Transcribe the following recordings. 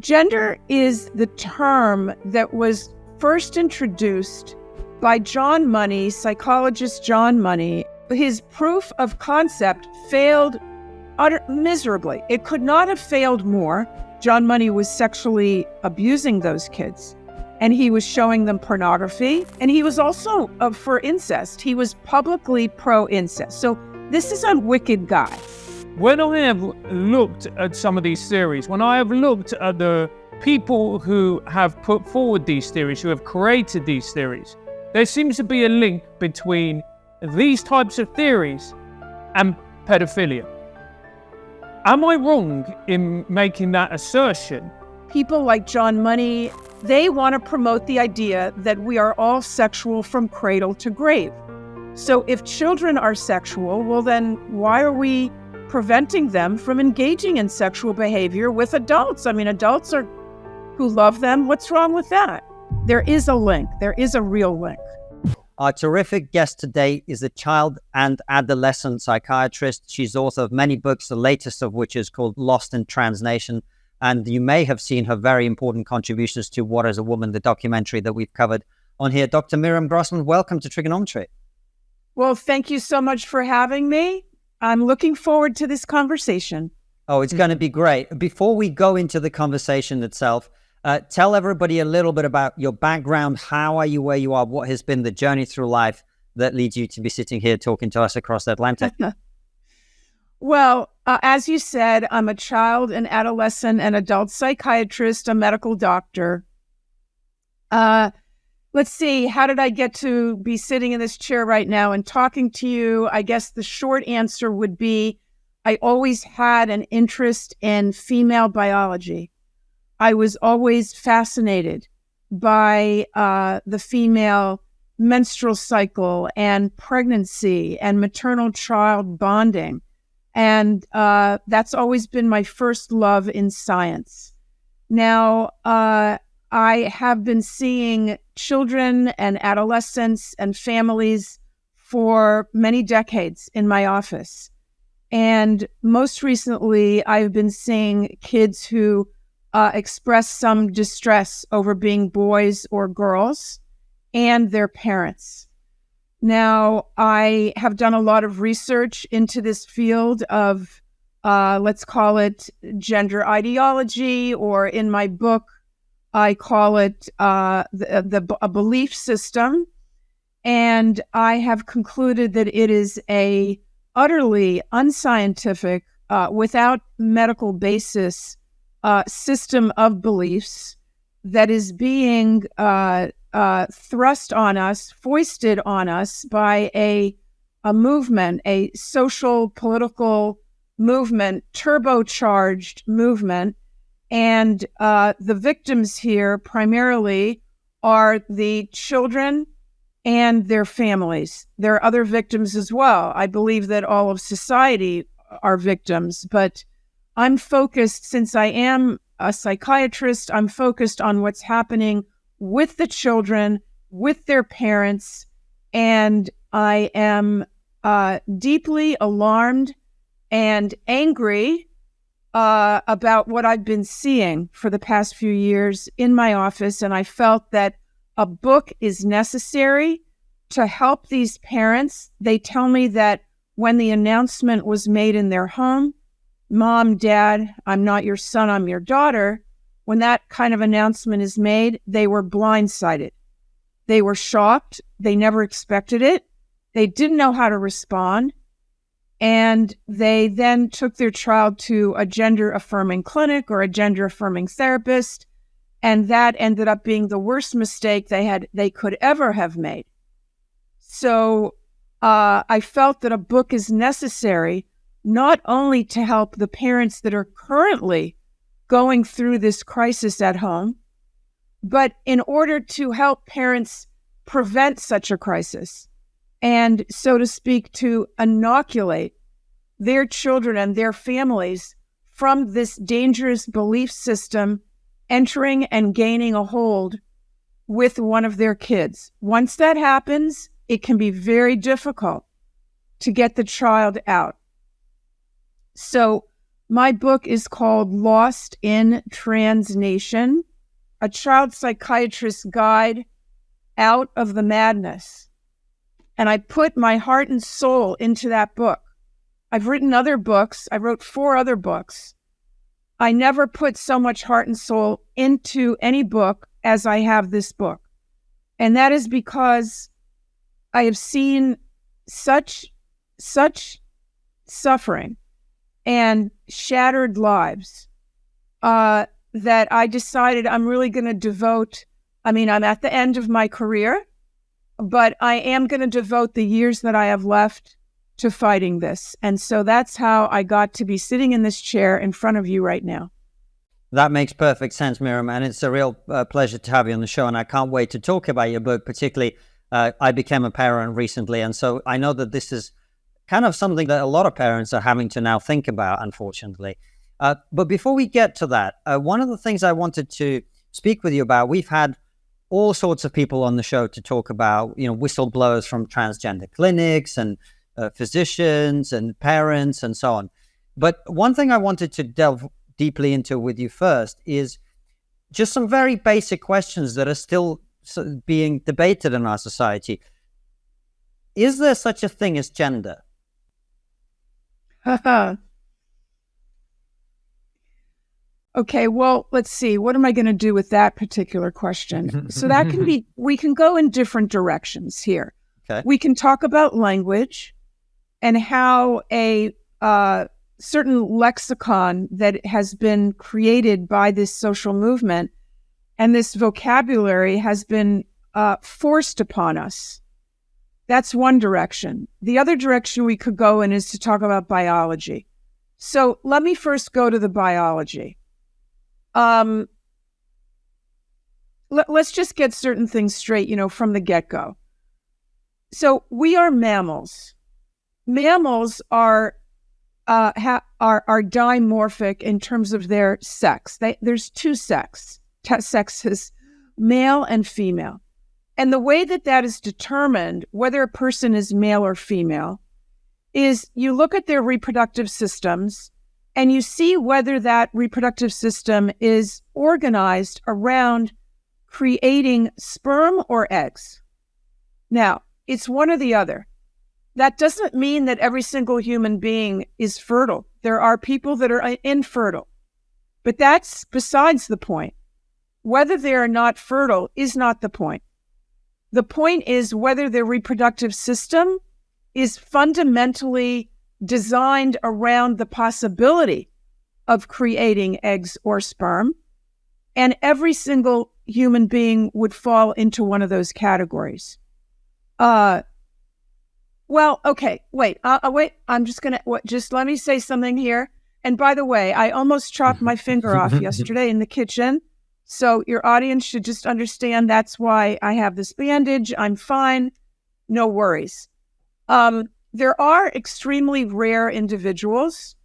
Gender is the term that was first introduced by John Money, psychologist John Money. His proof of concept failed miserably. It could not have failed more. John Money was sexually abusing those kids, and he was showing them pornography, and he was also for incest. He was publicly pro-incest. So this is a wicked guy. When I have looked at some of these theories, when I have looked at the people who have put forward these theories, who have created these theories, there seems to be a link between these types of theories and pedophilia. Am I wrong in making that assertion? People like John Money, they want to promote the idea that we are all sexual from cradle to grave. So if children are sexual, well then why are we preventing them from engaging in sexual behavior with adults? I mean, adults who love them. What's wrong with that? There is a link. There is a real link. Our terrific guest today is a child and adolescent psychiatrist. She's author of many books, the latest of which is called Lost in Transnation. And you may have seen her very important contributions to What is a Woman, the documentary that we've covered on here. Dr. Miriam Grossman, welcome to TRIGGERnometry. Well, thank you so much for having me. I'm looking forward to this conversation. Oh, it's going to be great. Before we go into the conversation itself, tell everybody a little bit about your background. How are you where you are? What has been the journey through life that leads you to be sitting here talking to us across the Atlantic? Well, as you said, I'm a child and adolescent and adult psychiatrist, a medical doctor. Let's see, how did I get to be sitting in this chair right now and talking to you? I guess the short answer would be I always had an interest in female biology. I was always fascinated by the female menstrual cycle and pregnancy and maternal-child bonding. And that's always been my first love in science. Now, I have been seeing children and adolescents and families for many decades in my office. And most recently, I've been seeing kids who express some distress over being boys or girls and their parents. Now, I have done a lot of research into this field of, let's call it gender ideology, or in my book, I call it a belief system. And I have concluded that it is a utterly unscientific, without medical basis, system of beliefs that is being thrust on us, foisted on us by a movement, a social political movement, turbocharged movement. And the victims here primarily are the children and their families. There are other victims as well. I believe that all of society are victims, but I'm focused, since I am a psychiatrist, I'm focused on what's happening with the children, with their parents, and I am deeply alarmed and angry about what I've been seeing for the past few years in my office, and I felt that a book is necessary to help these parents. They tell me that when the announcement was made in their home, Mom, Dad, I'm not your son, I'm your daughter. When that kind of announcement is made, they were blindsided. They were shocked. They never expected it. They didn't know how to respond. And they then took their child to a gender-affirming clinic or a gender-affirming therapist. And that ended up being the worst mistake they could ever have made. So I felt that a book is necessary not only to help the parents that are currently going through this crisis at home, but in order to help parents prevent such a crisis and, so to speak, to inoculate their children and their families from this dangerous belief system entering and gaining a hold with one of their kids. Once that happens, it can be very difficult to get the child out. So My book is called Lost in Transnation, a child psychiatrist's guide out of the madness. And I put my heart and soul into that book. I've written other books. I wrote 4 other books. I never put so much heart and soul into any book as I have this book. And that is because I have seen such suffering and shattered lives that I decided I'm really going to devote, I'm at the end of my career, but I am going to devote the years that I have left to fighting this. And so that's how I got to be sitting in this chair in front of you right now. That makes perfect sense, Miriam, and it's a real pleasure to have you on the show, and I can't wait to talk about your book. Particularly, I became a parent recently, and so I know that this is kind of something that a lot of parents are having to now think about, unfortunately. But before we get to that, one of the things I wanted to speak with you about, we've had all sorts of people on the show to talk about, whistleblowers from transgender clinics and physicians and parents and so on. But one thing I wanted to delve deeply into with you first is just some very basic questions that are still being debated in our society. Is there such a thing as gender? Okay, well, let's see. What am I going to do with that particular question? So that can be, we can go in different directions here. Okay. We can talk about language and how a certain lexicon that has been created by this social movement and this vocabulary has been forced upon us. That's one direction. The other direction we could go in is to talk about biology. So let me first go to the biology. Let's just get certain things straight, from the get-go. So we are mammals. Mammals are dimorphic in terms of their sex. There's 2 sexes, male and female. And the way that is determined, whether a person is male or female, is you look at their reproductive systems and you see whether that reproductive system is organized around creating sperm or eggs. Now, it's one or the other. That doesn't mean that every single human being is fertile. There are people that are infertile. But that's besides the point. Whether they are not fertile is not the point. The point is whether their reproductive system is fundamentally designed around the possibility of creating eggs or sperm. And every single human being would fall into one of those categories. Well, okay, wait. I'm just going to, just let me say something here. And by the way, I almost chopped my finger off yesterday in the kitchen. So your audience should just understand that's why I have this bandage. I'm fine. No worries. There are extremely rare individuals.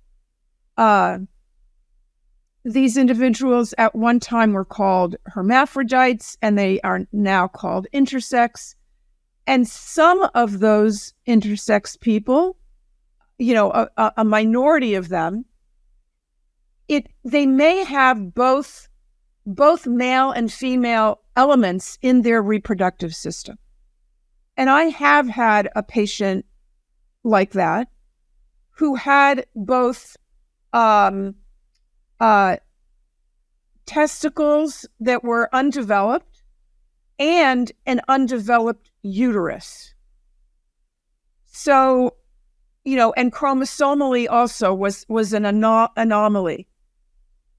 These individuals at one time were called hermaphrodites, and they are now called intersex. And some of those intersex people, a minority of them, they may have both male and female elements in their reproductive system. And I have had a patient like that who had both testicles that were undeveloped and an undeveloped uterus. So, and chromosomally also was an anomaly.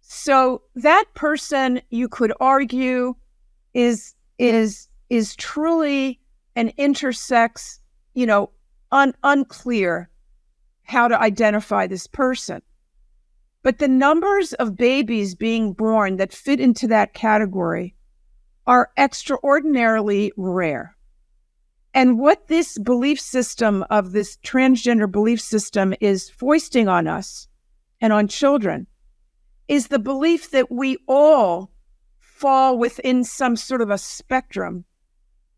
So that person, you could argue, is truly an intersex, unclear how to identify this person. But the numbers of babies being born that fit into that category are extraordinarily rare. And what this belief system of this transgender belief system is foisting on us and on children is the belief that we all fall within some sort of a spectrum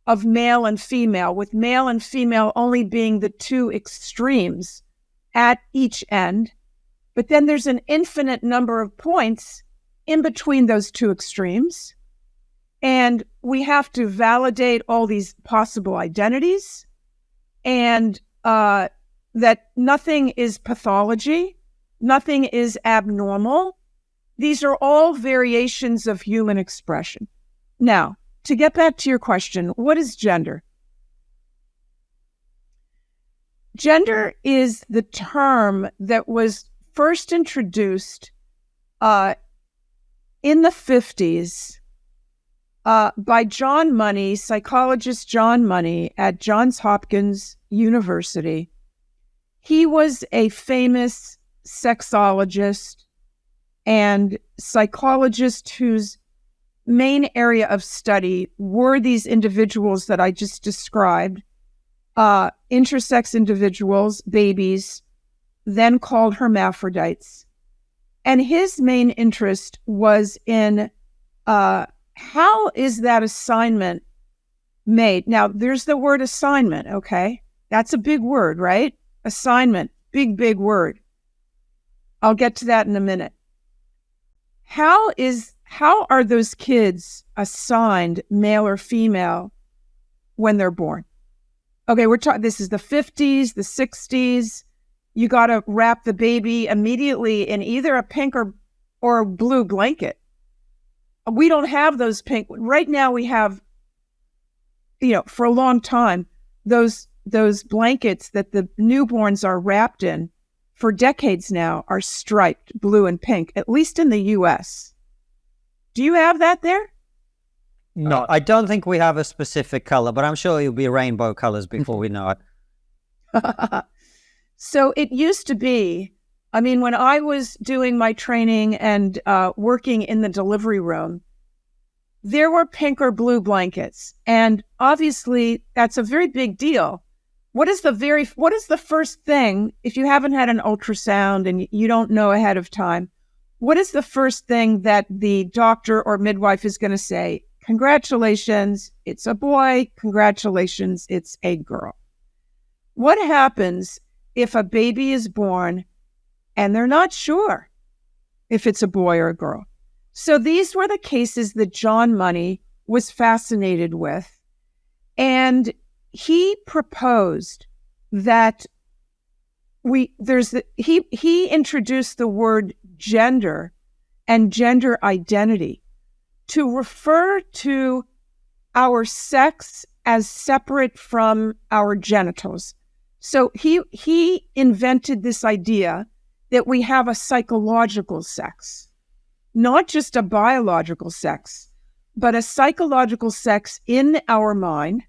of male and female, with male and female only being the 2 extremes at each end. But then there's an infinite number of points in between those two extremes. And we have to validate all these possible identities, and that nothing is pathology, nothing is abnormal. These are all variations of human expression. Now, to get back to your question, what is gender? Gender is the term that was first introduced in the 50s by John Money, psychologist John Money at Johns Hopkins University. He was a famous sexologist and psychologist whose main area of study were these individuals that I just described, intersex individuals, babies, then called hermaphrodites. And his main interest was in how is that assignment made? Now, there's the word assignment, okay? That's a big word, right? Assignment, big word. I'll get to that in a minute. How are those kids assigned male or female when they're born? Okay, this is the 50s, the 60s. You got to wrap the baby immediately in either a pink or blue blanket. We don't have those pink. Right now we have, for a long time, those blankets that the newborns are wrapped in for decades now are striped blue and pink, at least in the US. Do you have that there? No, I don't think we have a specific color, but I'm sure it'll be rainbow colors before we know it. So it used to be, when I was doing my training and working in the delivery room, there were pink or blue blankets. And obviously, that's a very big deal. What is the first thing, if you haven't had an ultrasound and you don't know ahead of time, what is the first thing that the doctor or midwife is going to say? Congratulations, it's a boy. Congratulations, it's a girl. What happens if a baby is born and they're not sure if it's a boy or a girl? So these were the cases that John Money was fascinated with. And he proposed that he introduced the word gender and gender identity to refer to our sex as separate from our genitals. So he invented this idea that we have a psychological sex, not just a biological sex, but a psychological sex in our mind,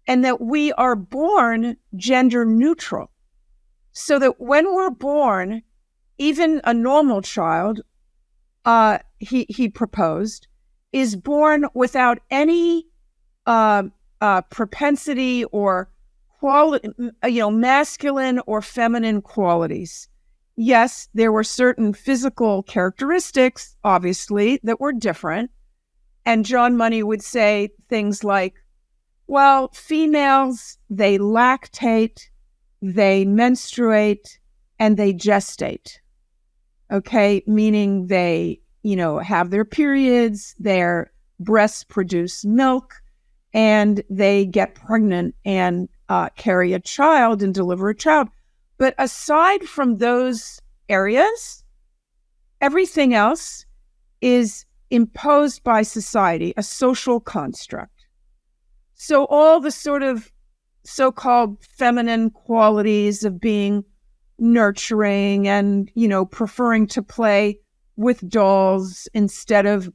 and that we are born gender neutral. So that when we're born, even a normal child, he proposed, is born without any propensity or quality, masculine or feminine qualities. Yes, there were certain physical characteristics, obviously, that were different. And John Money would say things like, well, females, they lactate, they menstruate, and they gestate. Okay, meaning they, have their periods, their breasts produce milk, and they get pregnant and carry a child and deliver a child. But aside from those areas, everything else is imposed by society, a social construct. So all the sort of so-called feminine qualities of being nurturing and, preferring to play with dolls instead of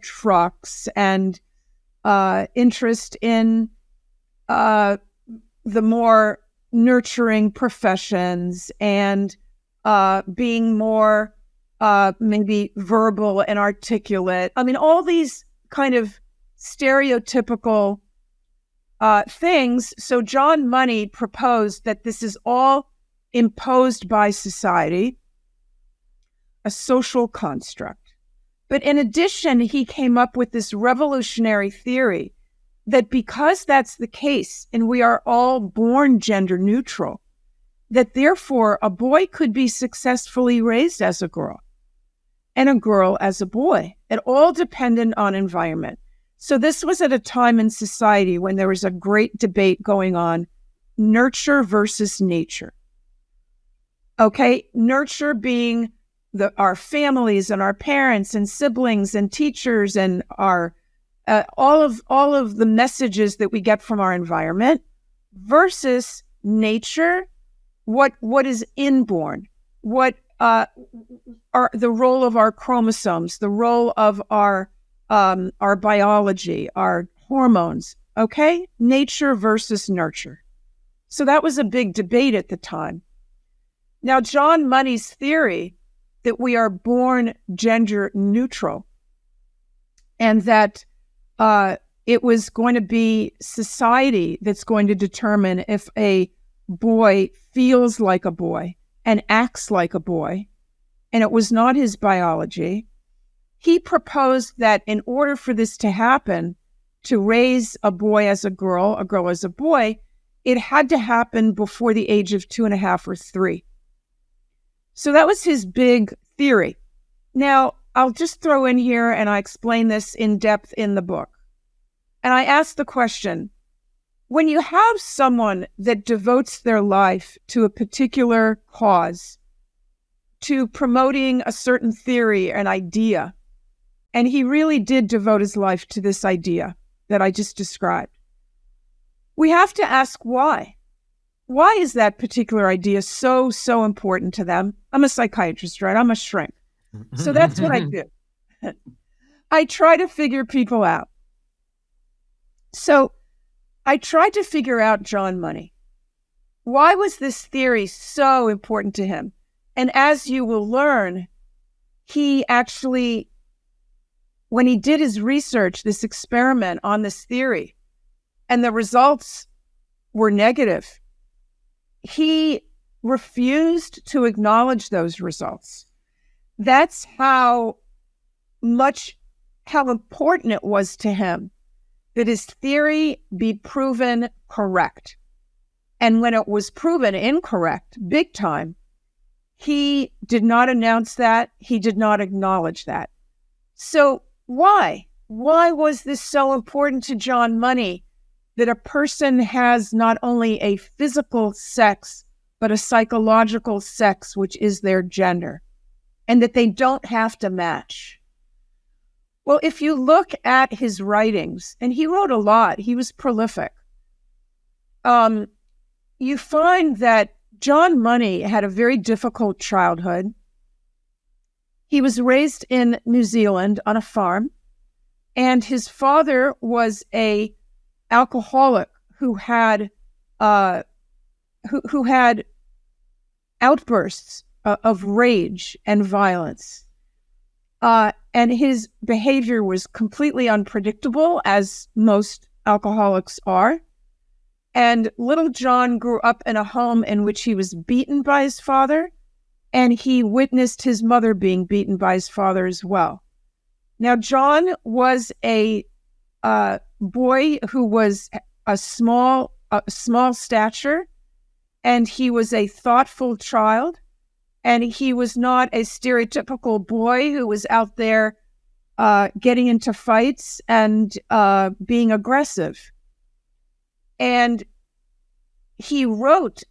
trucks, and interest in the more nurturing professions, and being more maybe verbal and articulate. All these kind of stereotypical things. So John Money proposed that this is all imposed by society, a social construct. But in addition, he came up with this revolutionary theory that because that's the case and we are all born gender neutral, that therefore a boy could be successfully raised as a girl and a girl as a boy. It all depended on environment. So this was at a time in society when there was a great debate going on, nurture versus nature. Okay, nurture being our families and our parents and siblings and teachers and our all of the messages that we get from our environment, versus nature, what is inborn, what are the role of our chromosomes, the role of our biology, our hormones. Okay, nature versus nurture. So that was a big debate at the time. Now, John Money's theory that we are born gender neutral and that it was going to be society that's going to determine if a boy feels like a boy and acts like a boy, and it was not his biology. He proposed that in order for this to happen, to raise a boy as a girl as a boy, it had to happen before the age of 2.5 or 3. So that was his big theory. Now, I'll just throw in here, and I explain this in depth in the book. And I ask the question, when you have someone that devotes their life to a particular cause, to promoting a certain theory, an idea, and he really did devote his life to this idea that I just described, we have to ask why. Why is that particular idea so important to them? I'm a psychiatrist, right? I'm a shrink. So that's what I do. I try to figure people out. So I tried to figure out John Money. Why was this theory so important to him? And as you will learn, he actually, when he did his research, this experiment on this theory, and the results were negative, he refused to acknowledge those results. That's how important it was to him that his theory be proven correct. And when it was proven incorrect, big time, he did not announce that. He did not acknowledge that. So why? Why was this so important to John Money, that a person has not only a physical sex, but a psychological sex, which is their gender, and that they don't have to match? Well, if you look at his writings, and he wrote a lot, he was prolific, you find that John Money had a very difficult childhood. He was raised in New Zealand on a farm, and his father was a alcoholic who had outbursts of rage and violence. And his behavior was completely unpredictable, as most alcoholics are. And little John grew up in a home in which he was beaten by his father, and he witnessed his mother being beaten by his father as well. Now, John was a boy who was a small stature, and he was a thoughtful child. And he was not a stereotypical boy who was out there getting into fights and being aggressive. And he wrote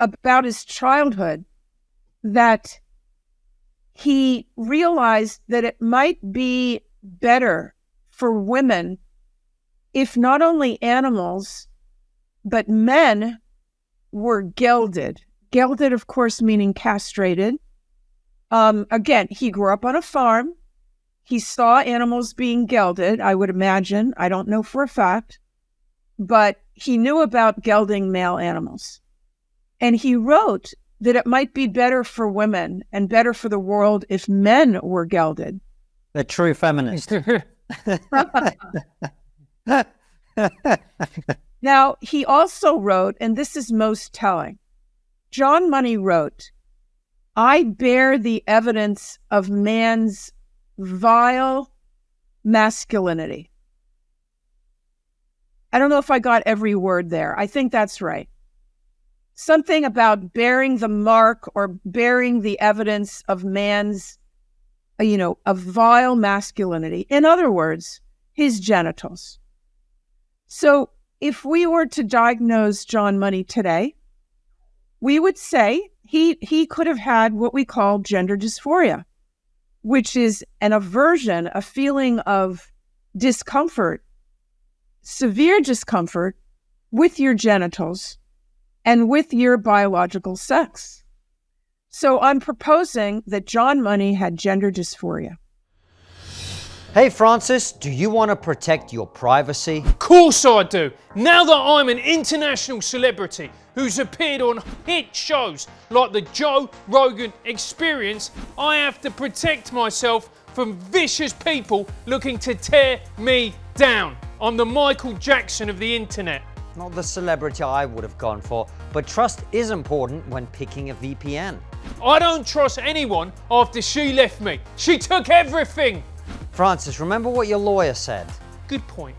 about his childhood that he realized that it might be better for women if not only animals, but men were gelded. Gelded, of course, meaning castrated. Again, he grew up on a farm. He saw animals being gelded, I would imagine. I don't know for a fact. But he knew about gelding male animals. And he wrote that it might be better for women and better for the world if men were gelded. A true feminist. Now, he also wrote, and this is most telling, John Money wrote, "I bear the evidence of man's vile masculinity." I don't know if I got every word there. I think that's right. something about bearing the mark or bearing the evidence of man's, of vile masculinity. In other words, his genitals. So if we were to diagnose John Money today, we would say he could have had what we call gender dysphoria, which is an aversion, a feeling of discomfort, severe discomfort with your genitals and with your biological sex. So I'm proposing that John Money had gender dysphoria. Hey Francis, do you want to protect your privacy? Of course I do. Now that I'm an international celebrity who's appeared on hit shows like the Joe Rogan Experience, I have to protect myself from vicious people looking to tear me down. I'm the Michael Jackson of the internet. Not the celebrity I would have gone for, but trust is important when picking a VPN. I don't trust anyone after she left me. She took everything. Francis, remember what your lawyer said. Good point.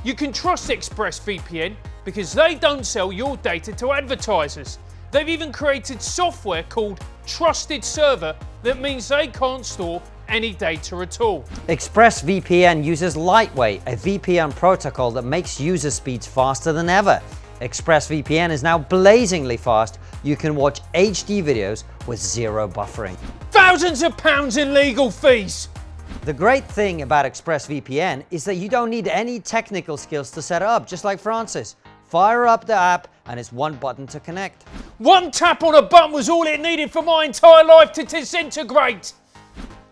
You can trust ExpressVPN because they don't sell your data to advertisers. They've even created software called Trusted Server that means they can't store any data at all. ExpressVPN uses Lightweight, a VPN protocol that makes user speeds faster than ever. ExpressVPN is now blazingly fast. You can watch HD videos with zero buffering. Thousands of pounds in legal fees. The great thing about ExpressVPN is that you don't need any technical skills to set it up, just like Francis. Fire up the app and it's one button to connect. One tap on a button was all it needed for my entire life to disintegrate.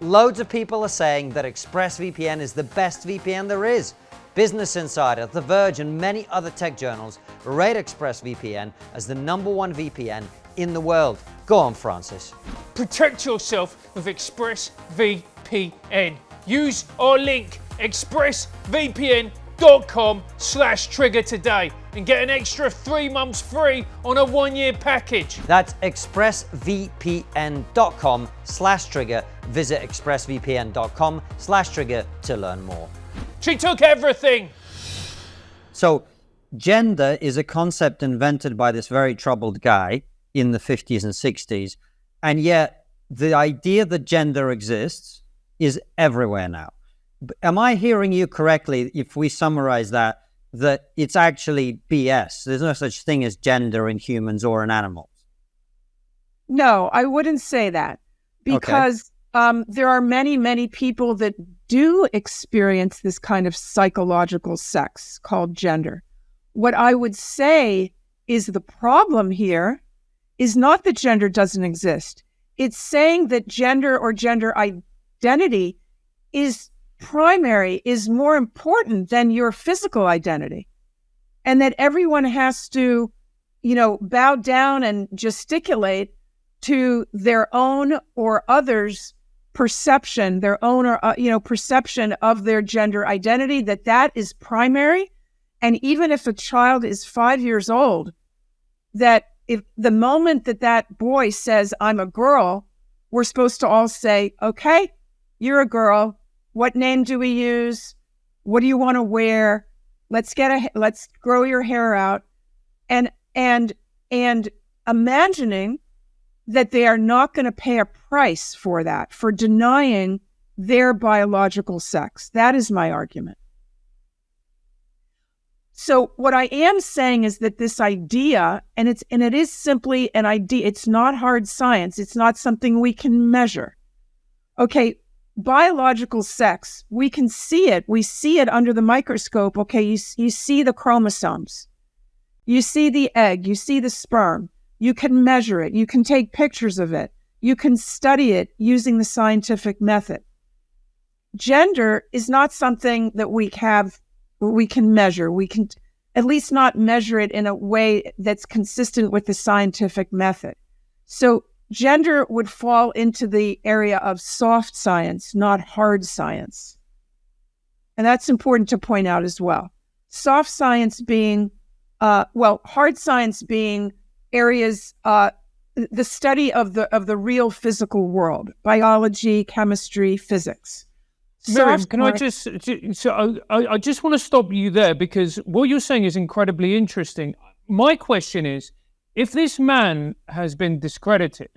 Loads of people are saying that ExpressVPN is the best VPN there is. Business Insider, The Verge, and many other tech journals rate ExpressVPN as the #1 VPN in the world. Go on, Francis. Protect yourself with ExpressVPN. Use our link, expressvpn.com/trigger today and get an extra 3 months free on a 1-year package. That's expressvpn.com/trigger. Visit expressvpn.com/trigger to learn more. She took everything. So, gender is a concept invented by this very troubled guy in the 50s and 60s. And yet, the idea that gender exists is everywhere now. Am I hearing you correctly if we summarize that it's actually BS? There's no such thing as gender in humans or in animals? No, I wouldn't say that because there are many, many people that do experience this kind of psychological sex called gender. What I would say is the problem here is not that gender doesn't exist. It's saying that gender or gender identity is primary, is more important than your physical identity. And that everyone has to, bow down and gesticulate to their own or others' perception, their own or, perception of their gender identity, that is primary. And even if a child is 5 years old, that if the moment that boy says, I'm a girl, we're supposed to all say, okay, you're a girl. What name do we use? What do you want to wear? Let's grow your hair out. And imagining that they are not going to pay a price for that, for denying their biological sex. That is my argument. So what I am saying is that this idea, and it is simply an idea, it's not hard science, it's not something we can measure. Okay, biological sex, we can see it. We see it under the microscope. Okay, you see the chromosomes. You see the egg. You see the sperm. You can measure it. You can take pictures of it. You can study it using the scientific method. Gender is not something that we can measure. We can at least not measure it in a way that's consistent with the scientific method. So gender would fall into the area of soft science, not hard science. And that's important to point out as well. Soft science being, hard science being areas, the study of the real physical world, biology, chemistry, physics. Miriam, can I just want to stop you there because what you're saying is incredibly interesting. My question is if this man has been discredited,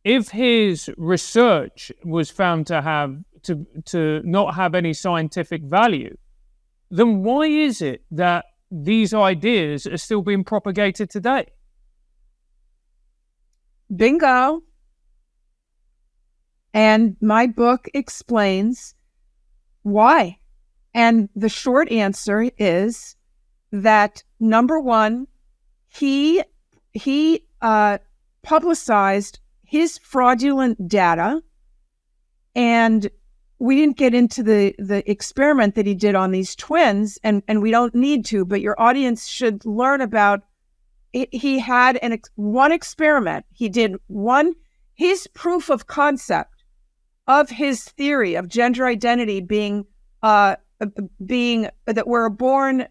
if his research was found to not have any scientific value, then why is it that these ideas are still being propagated today? Bingo. And my book explains why. And the short answer is that, number one, he publicized his fraudulent data, and we didn't get into the experiment that he did on these twins, and we don't need to, but your audience should learn about it. He had one experiment. He did his proof of concept of his theory of gender identity being that we're born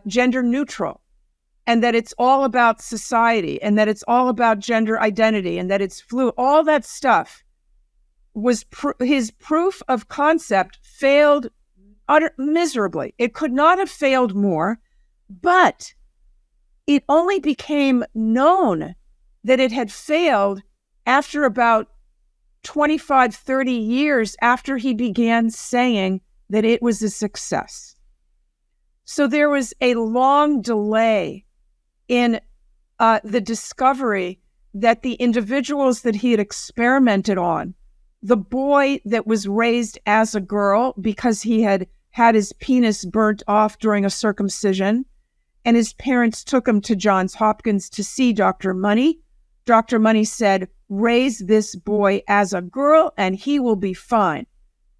gender neutral, and that it's all about society, and that it's all about gender identity, and that it's fluid. All that stuff was his proof of concept failed miserably. It could not have failed more, but it only became known that it had failed after about 25, 30 years after he began saying that it was a success. So there was a long delay in the discovery that the individuals that he had experimented on, the boy that was raised as a girl because he had had his penis burnt off during a circumcision, and his parents took him to Johns Hopkins to see Dr. Money. Dr. Money said, raise this boy as a girl and he will be fine.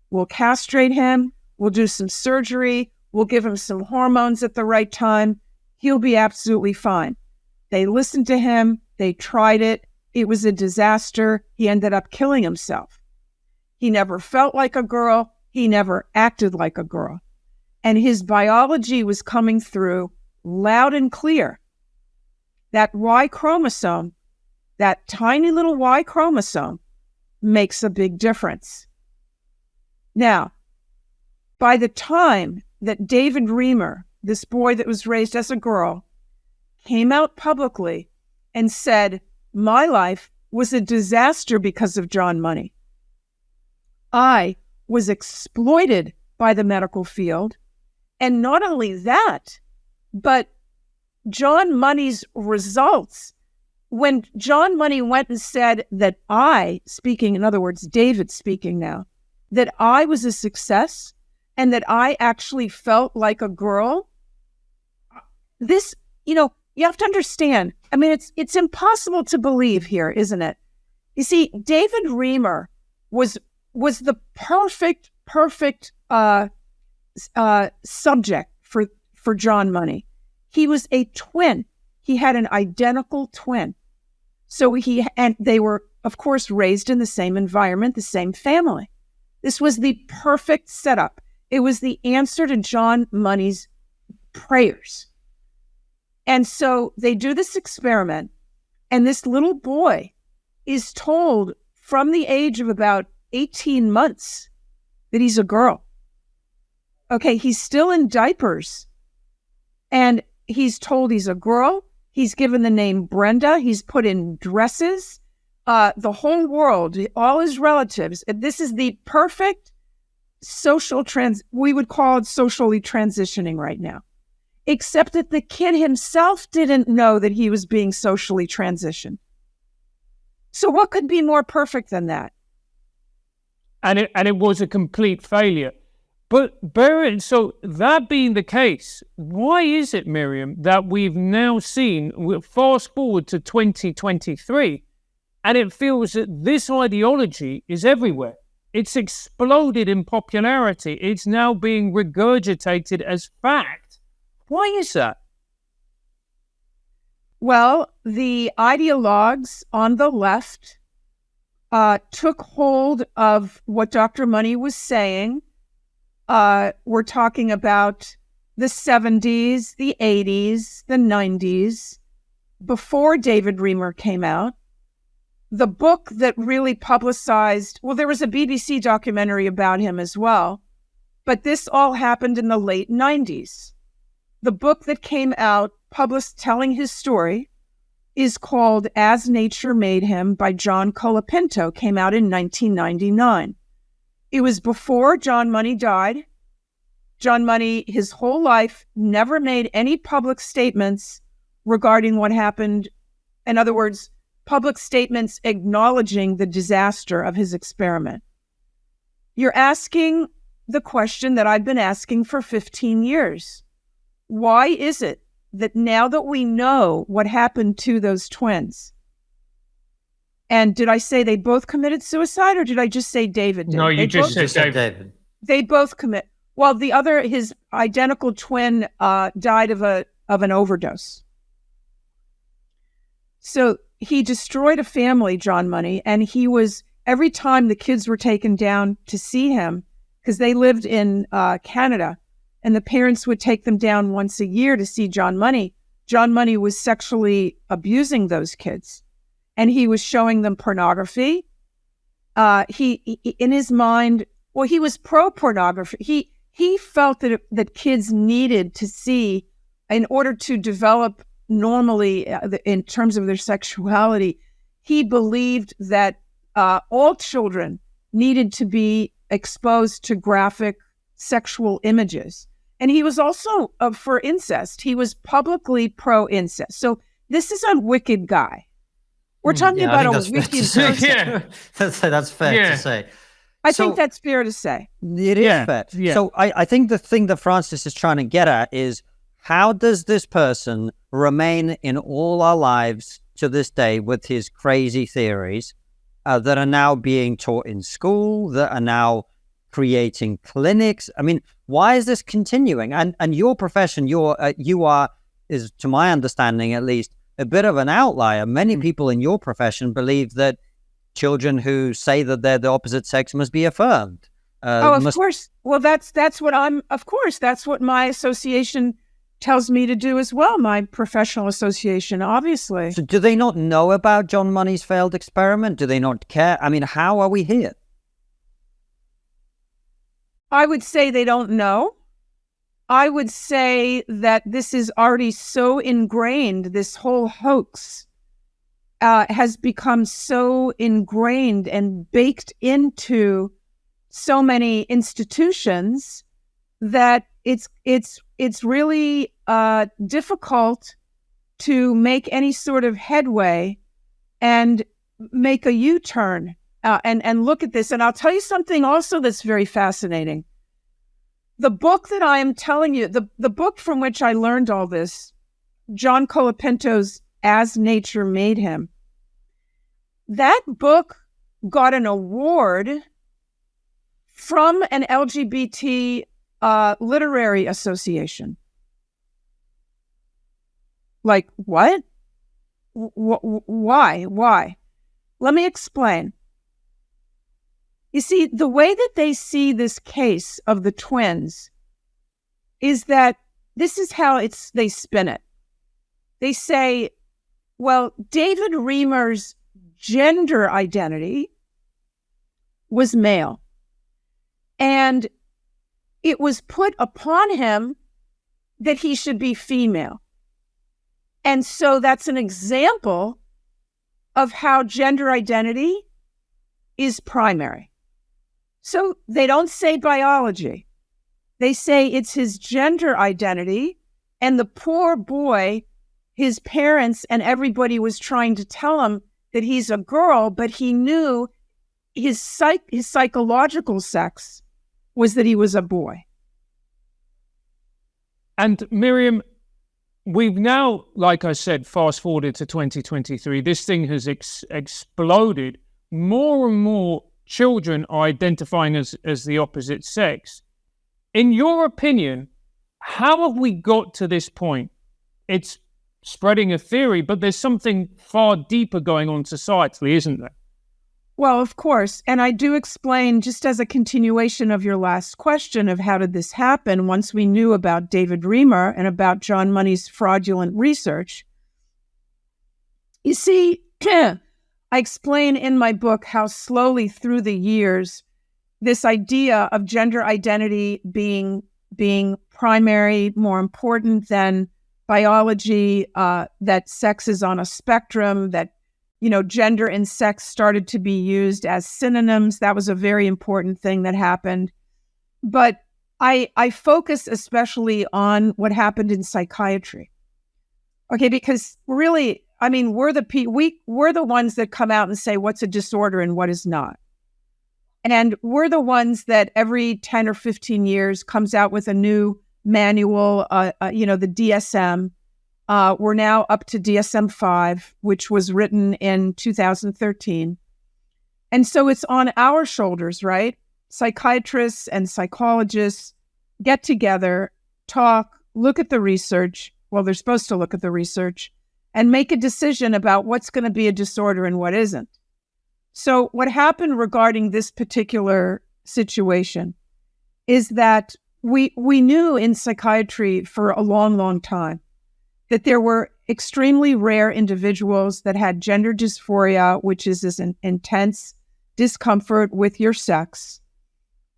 We'll castrate him. We'll do some surgery. We'll give him some hormones at the right time. He'll be absolutely fine. They listened to him. They tried it. It was a disaster. He ended up killing himself. He never felt like a girl. He never acted like a girl. And his biology was coming through loud and clear. That Y chromosome, that tiny little Y chromosome, makes a big difference. Now, by the time that David Reamer, this boy that was raised as a girl, came out publicly and said, my life was a disaster because of John Money. I was exploited by the medical field. And not only that, but John Money's results, when John Money went and said that speaking, in other words, David speaking now, that I was a success and that I actually felt like a girl, this, you have to understand. I mean, it's impossible to believe here, isn't it? You see, David Reamer was the perfect subject for John Money. He was a twin. He had an identical twin. So they were, of course, raised in the same environment, the same family. This was the perfect setup. It was the answer to John Money's prayers. And so they do this experiment, and this little boy is told from the age of about 18 months that he's a girl. Okay, he's still in diapers, and he's told he's a girl. He's given the name Brenda. He's put in dresses. The whole world, all his relatives. This is the perfect we would call it socially transitioning right now. Except that the kid himself didn't know that he was being socially transitioned. So what could be more perfect than that? And it was a complete failure. But so that being the case, why is it, Miriam, that we've now seen, fast forward to 2023, and it feels that this ideology is everywhere? It's exploded in popularity. It's now being regurgitated as fact. Why is that? Well, the ideologues on the left took hold of what Dr. Money was saying. We're talking about the 70s, the 80s, the 90s, before David Reamer came out. The book that really publicized, well, there was a BBC documentary about him as well, but this all happened in the late 90s. The book that came out, published, telling his story, is called As Nature Made Him by John Colapinto, came out in 1999. It was before John Money died. John Money, his whole life, never made any public statements regarding what happened. In other words, public statements acknowledging the disaster of his experiment. You're asking the question that I've been asking for 15 years. Why is it that now that we know what happened to those twins, and did I say they both committed suicide, or did I just say David did? No, you just You said said David. They both commit. Well, the other, his identical twin, died of an overdose. So he destroyed a family, John Money, and he was, every time the kids were taken down to see him, because they lived in Canada, and the parents would take them down once a year to see John Money. John Money was sexually abusing those kids, and he was showing them pornography. He in his mind, well, he was pro-pornography. He felt that kids needed to see, in order to develop normally in terms of their sexuality. He believed that all children needed to be exposed to graphic sexual images. And he was also for incest. He was publicly pro-incest. So this is a wicked guy. We're talking about a wicked person. Yeah. That's fair to say. I think that's fair to say. It is fair. Yeah. So I think the thing that Francis is trying to get at is, how does this person remain in all our lives to this day with his crazy theories that are now being taught in school, that are now creating clinics? I mean, why is this continuing? And your profession, you are, is to my understanding at least, a bit of an outlier. Many people in your profession believe that children who say that they're the opposite sex must be affirmed. Of course. Well, that's what my association tells me to do as well, my professional association, obviously. So do they not know about John Money's failed experiment? Do they not care? I mean, how are we here? I would say they don't know. I would say that this is already so ingrained, this whole hoax has become so ingrained and baked into so many institutions that it's really difficult to make any sort of headway and make a U-turn and look at this. And I'll tell you something also that's very fascinating. The book that I am telling you, the book from which I learned all this, John Colapinto's As Nature Made Him, that book got an award from an LGBT literary association. Like, what? Why? Let me explain. You see, the way that they see this case of the twins is that this is how they spin it. They say, well, David Reimer's gender identity was male, and it was put upon him that he should be female. And so that's an example of how gender identity is primary. So they don't say biology. They say it's his gender identity, and the poor boy, his parents and everybody was trying to tell him that he's a girl, but he knew his psychological sex was that he was a boy. And Miriam, we've now, like I said, fast forwarded to 2023. This thing has exploded. More and more children are identifying as the opposite sex. In your opinion, how have we got to this point? It's spreading a theory, but there's something far deeper going on societally, isn't there? Well, of course. And I do explain, just as a continuation of your last question of how did this happen, once we knew about David Reimer and about John Money's fraudulent research. You see, I explain in my book how slowly through the years, this idea of gender identity being primary, more important than biology, that sex is on a spectrum, that, gender and sex started to be used as synonyms. That was a very important thing that happened. But I focus especially on what happened in psychiatry. Okay, because really, we're the ones that come out and say what's a disorder and what is not. And we're the ones that every 10 or 15 years comes out with a new manual, the DSM. We're now up to DSM-5, which was written in 2013. And so it's on our shoulders, right? Psychiatrists and psychologists get together, talk, look at the research. Well, they're supposed to look at the research and make a decision about what's going to be a disorder and what isn't. So what happened regarding this particular situation is that we knew in psychiatry for a long, long time that there were extremely rare individuals that had gender dysphoria, which is this intense discomfort with your sex.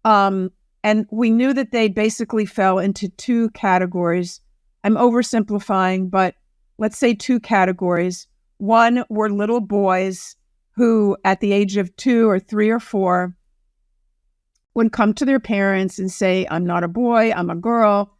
And we knew that they basically fell into two categories. I'm oversimplifying, but let's say two categories. One were little boys who at the age of 2 or 3 or 4 would come to their parents and say, I'm not a boy, I'm a girl.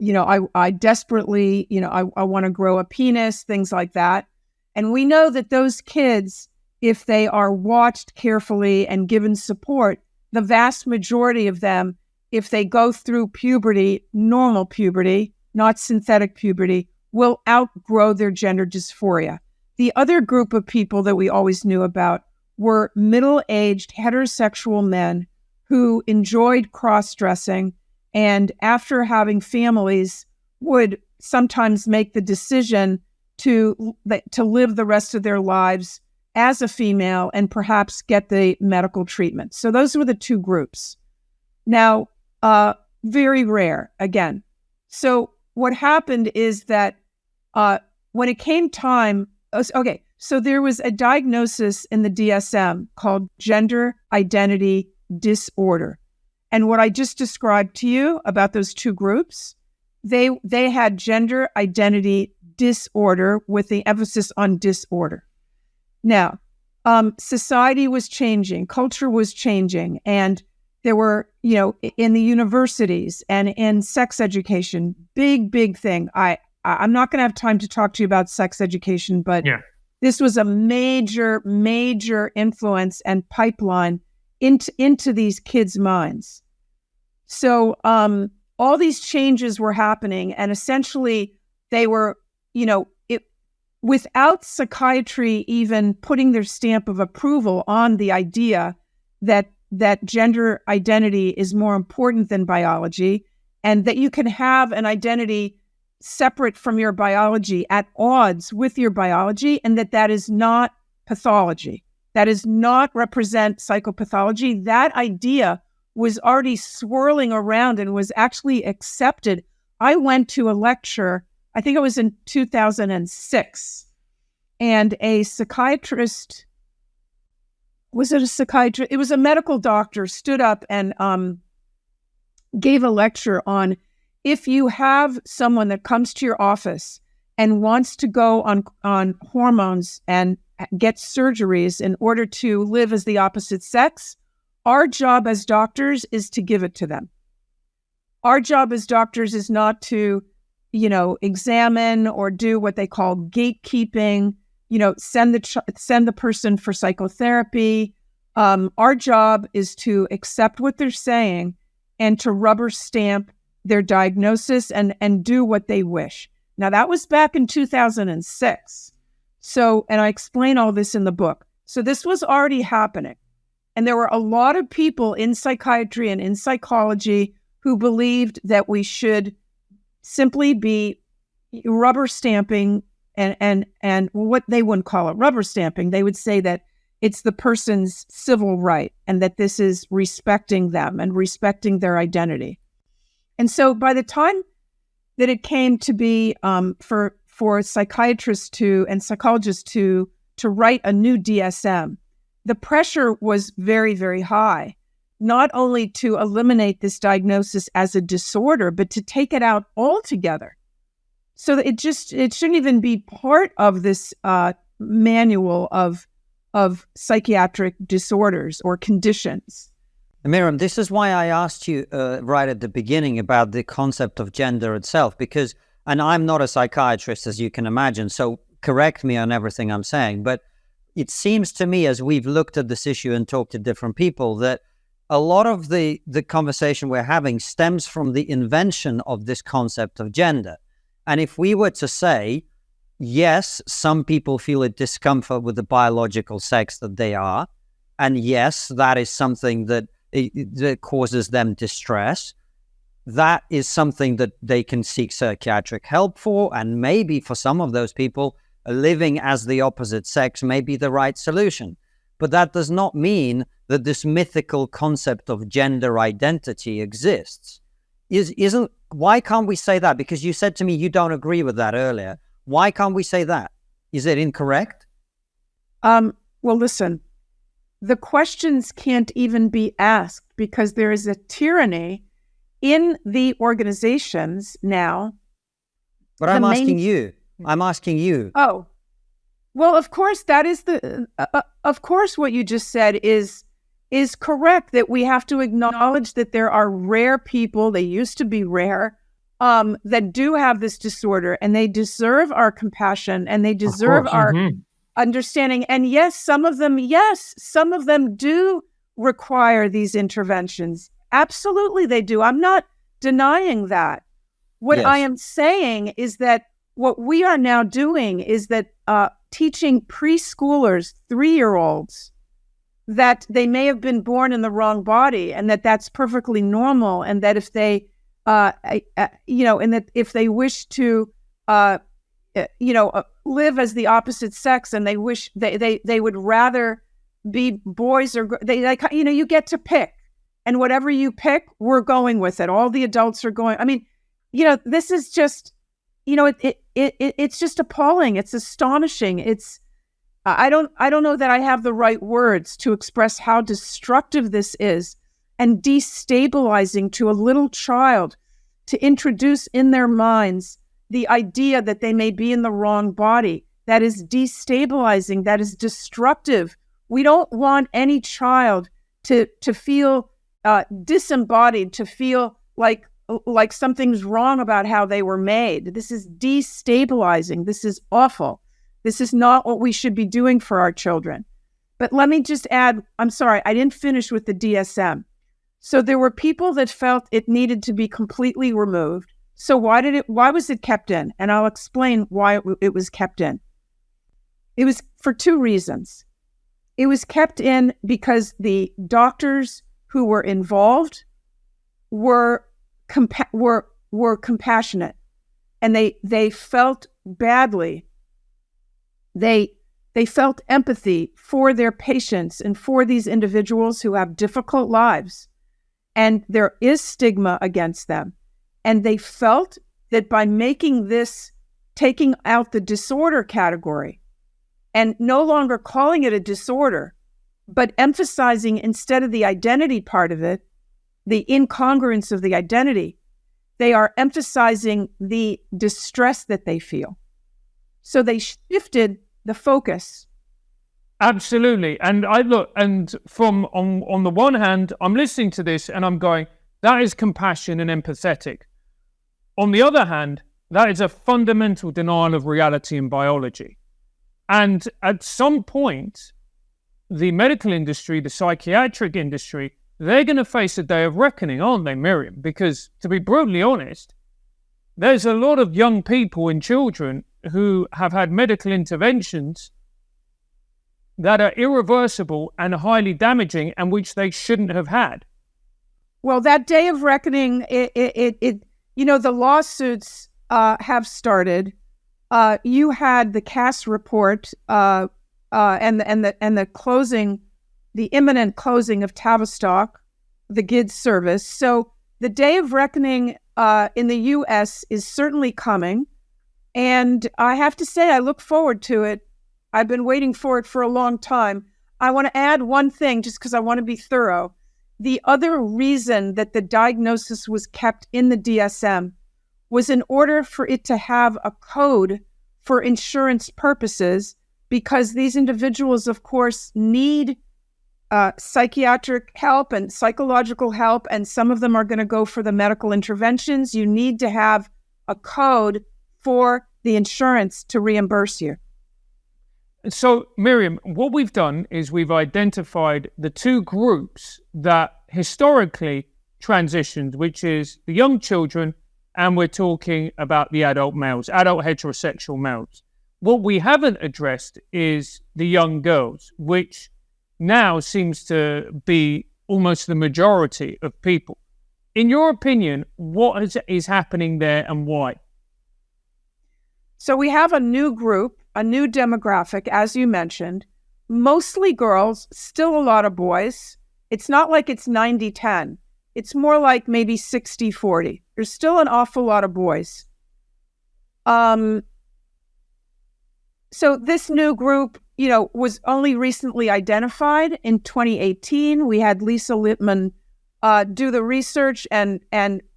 I desperately, I want to grow a penis, things like that. And we know that those kids, if they are watched carefully and given support, the vast majority of them, if they go through puberty, normal puberty, not synthetic puberty, will outgrow their gender dysphoria. The other group of people that we always knew about were middle-aged heterosexual men who enjoyed cross-dressing and after having families would sometimes make the decision to live the rest of their lives as a female and perhaps get the medical treatment. So those were the two groups. Now, very rare, again. So what happened is that when it came time, so there was a diagnosis in the DSM called gender identity disorder. And what I just described to you about those two groups, they had gender identity disorder with the emphasis on disorder. Now, society was changing, culture was changing, and there were, in the universities and in sex education, big thing. I'm not going to have time to talk to you about sex education, but this was a major influence and pipeline into these kids' minds. So all these changes were happening, and essentially they were, without psychiatry even putting their stamp of approval on the idea that gender identity is more important than biology, and that you can have an identity separate from your biology, at odds with your biology, and that is not pathology. That does not represent psychopathology. That idea was already swirling around and was actually accepted. I went to a lecture, I think it was in 2006, and a psychiatrist, was it a psychiatrist? It was a medical doctor, stood up and gave a lecture on, if you have someone that comes to your office and wants to go on hormones and get surgeries in order to live as the opposite sex, our job as doctors is to give it to them. Our job as doctors is not to, examine or do what they call gatekeeping, send the person for psychotherapy. Our job is to accept what they're saying and to rubber stamp their diagnosis and do what they wish. Now, that was back in 2006. So, and I explain all this in the book. So this was already happening. And there were a lot of people in psychiatry and in psychology who believed that we should simply be rubber stamping and what they wouldn't call it rubber stamping. They would say that it's the person's civil right and that this is respecting them and respecting their identity. And so by the time that it came to be for psychiatrists and psychologists to write a new DSM, the pressure was very, very high, not only to eliminate this diagnosis as a disorder, but to take it out altogether. So that it shouldn't even be part of this manual of psychiatric disorders or conditions. Miriam, this is why I asked you right at the beginning about the concept of gender itself, because, and I'm not a psychiatrist, as you can imagine, so correct me on everything I'm saying, but it seems to me, as we've looked at this issue and talked to different people, that a lot of the conversation we're having stems from the invention of this concept of gender. And if we were to say, yes, some people feel a discomfort with the biological sex that they are, and yes, that is something that causes them distress, that is something that they can seek psychiatric help for, and maybe for some of those people, living as the opposite sex may be the right solution. But that does not mean that this mythical concept of gender identity exists. Why can't we say that? Because you said to me you don't agree with that earlier. Why can't we say that? Is it incorrect? Well, listen, the questions can't even be asked because there is a tyranny in the organizations now. But I'm asking you. I'm asking you. Oh, well, of course, that is of course, what you just said is correct, that we have to acknowledge that there are rare people, they used to be rare, that do have this disorder, and they deserve our compassion and they deserve our understanding. And yes, some of them do require these interventions. Absolutely, they do. I'm not denying that. What I am saying is that what we are now doing is that teaching preschoolers, 3-year-olds, that they may have been born in the wrong body, and that that's perfectly normal, and that if they, and that if they wish to, live as the opposite sex, and they wish they would rather be boys or you get to pick, and whatever you pick, we're going with it. All the adults are going. I mean, this is just, it's just appalling. It's astonishing. It's I don't know that I have the right words to express how destructive this is and destabilizing to a little child to introduce in their minds the idea that they may be in the wrong body. That is destabilizing. That is destructive. We don't want any child to feel disembodied, to feel like something's wrong about how they were made. This is destabilizing. This is awful. This is not what we should be doing for our children. But let me just add, I'm sorry, I didn't finish with the DSM. So there were people that felt it needed to be completely removed. So why was it kept in? And I'll explain why it was kept in. It was for 2 reasons. It was kept in because the doctors who were involved were compassionate, and they felt badly. They felt empathy for their patients and for these individuals who have difficult lives, and there is stigma against them. And they felt that by making this, taking out the disorder category and no longer calling it a disorder, but emphasizing instead of the identity part of it, the incongruence of the identity, they are emphasizing the distress that they feel. So they shifted the focus. Absolutely. And I look, and from on the one hand, I'm listening to this and I'm going, that is compassion and empathetic. On the other hand, that is a fundamental denial of reality and biology. And at some point, the medical industry, the psychiatric industry, they're going to face a day of reckoning, aren't they, Miriam? Because to be brutally honest, there's a lot of young people and children who have had medical interventions that are irreversible and highly damaging, and which they shouldn't have had. Well, that day of reckoning, the lawsuits have started. You had the Cass report and the closing, the imminent closing of Tavistock, the GIDS service. So the day of reckoning in the U.S. is certainly coming. And I have to say, I look forward to it. I've been waiting for it for a long time. I want to add one thing, just because I want to be thorough. The other reason that the diagnosis was kept in the DSM was in order for it to have a code for insurance purposes, because these individuals, of course, need psychiatric help and psychological help, and some of them are going to go for the medical interventions. You need to have a code for the insurance to reimburse you. So, Miriam, what we've done is we've identified the two groups that historically transitioned, which is the young children, and we're talking about the adult males, adult heterosexual males. What we haven't addressed is the young girls, which now seems to be almost the majority of people. In your opinion, what is happening there and why? So we have a new group, a new demographic, as you mentioned, mostly girls, still a lot of boys. It's not like it's 90-10. It's more like maybe 60-40. There's still an awful lot of boys. So this new group, was only recently identified in 2018. We had Lisa Littman do the research and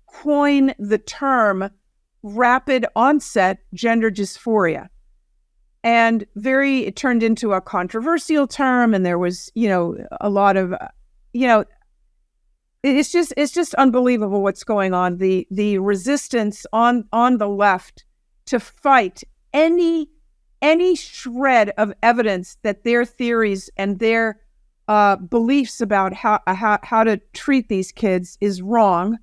coin the term rapid onset gender dysphoria. And it turned into a controversial term, and there was, a lot of, it's just unbelievable what's going on. The resistance on the left to fight any shred of evidence that their theories and their beliefs about how to treat these kids is wrong.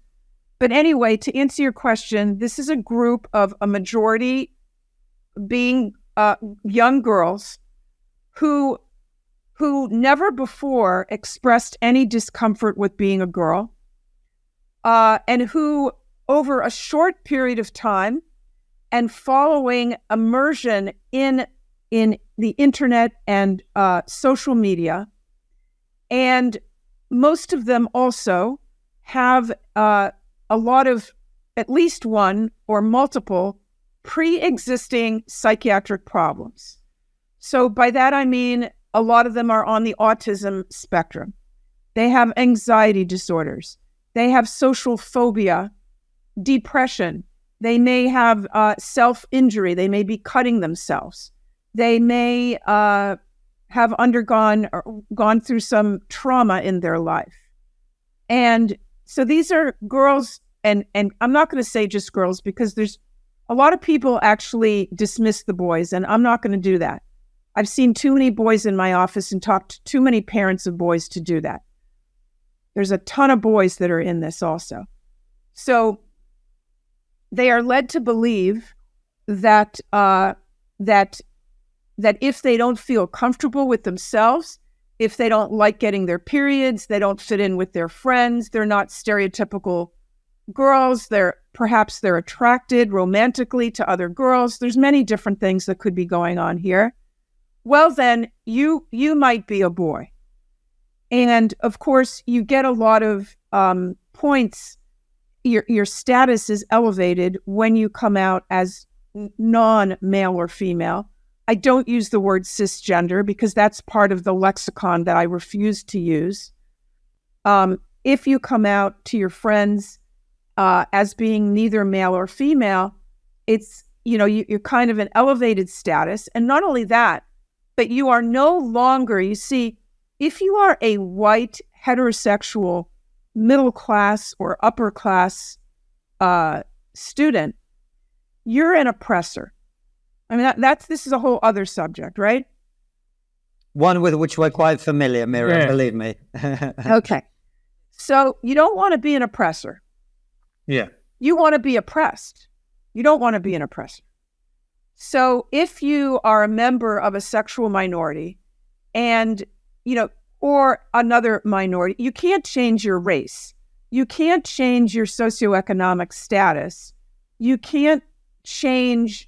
But anyway, to answer your question, this is a group of a majority being young girls who never before expressed any discomfort with being a girl, and who, over a short period of time and following immersion in the internet and social media, and most of them also have a lot of at least one or multiple pre-existing psychiatric problems. So by that I mean a lot of them are on the autism spectrum. They have anxiety disorders. They have social phobia, depression. They may have self-injury. They may be cutting themselves. They may have undergone or gone through some trauma in their life. And so these are girls, and I'm not going to say just girls, because there's a lot of people actually dismiss the boys, and I'm not going to do that. I've seen too many boys in my office and talked to too many parents of boys to do that. There's a ton of boys that are in this also. So they are led to believe that if they don't feel comfortable with themselves, if they don't like getting their periods, they don't fit in with their friends, they're not stereotypical girls, perhaps they're attracted romantically to other girls. There's many different things that could be going on here. Well, then you might be a boy. And of course, you get a lot of points. Your status is elevated when you come out as non-male or female. I don't use the word cisgender because that's part of the lexicon that I refuse to use. If you come out to your friends as being neither male or female, it's, you're kind of an elevated status. And not only that, but you are no longer, you see, if you are a white, heterosexual, middle class or upper class student, you're an oppressor. I mean, this is a whole other subject, right? One with which we're quite familiar, Miriam, Yeah. believe me. Okay. So you don't want to be an oppressor. Yeah. You want to be oppressed. You don't want to be an oppressor. So if you are a member of a sexual minority and, or another minority, you can't change your race. You can't change your socioeconomic status. You can't change,